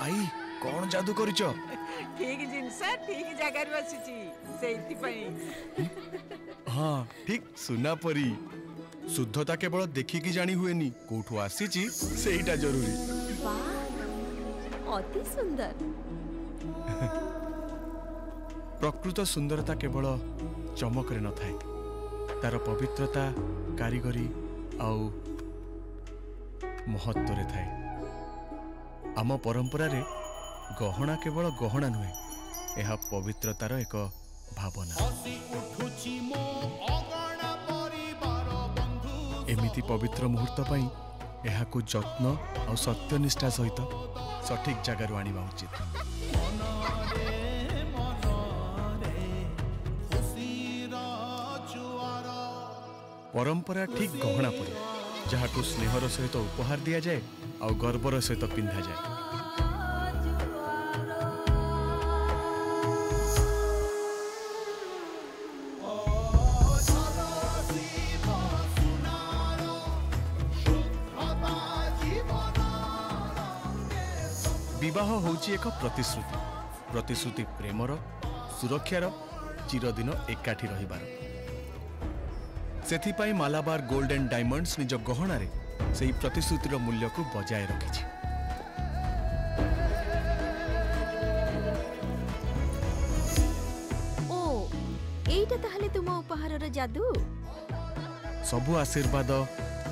आई कौन जादू करिच? ठीक जिनस ठीक जगार आसी। हाँ ठीक सुना परी शुद्धता केवल देखिकी जानी हुएनी कोठू आसीची सेहीटा जरूरी। वाह अति सुंदर। प्रकृत सुंदरता केवल चमक रे न थाए तार पवित्रता कारीगरी आउ महत्व रे थाए। आम परंपरा रे गहना केवल गहना नुहे यह पवित्रतार एक भावना। एमिति पवित्र मुहूर्त पाई यहाकू जत्न और सत्यनिष्ठा सहित सठिक जगार आनिबा उचित। परंपरा ठीक गहना परी जहाकू स्नेहर सहित उपहार दिया जाए और गर्वर सहित पिंधा जाए। विवाह होची एक प्रतिश्रुति प्रतिश्रुति प्रेमर सुरक्षार चिरदिन एकाठी रहिबार। सेथिपाई मालाबार गोल्ड एंड डायमंड्स निज गहनारे सेही प्रतिश्रुतिर मूल्य को बजाय रखिछि। ओ एटा ताहले तुम उपहारर जादू। सबु आशीर्वाद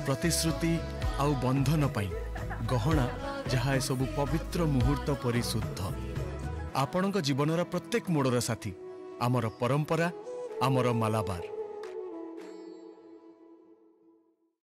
प्रतिश्रुति आउ बंधन पाई गहना जहाँ ए सबु पवित्र मुहूर्त परि शुद्ध आपणक जीवनर प्रत्येक मोड़र साथी आमर परंपरा आमर मालाबार।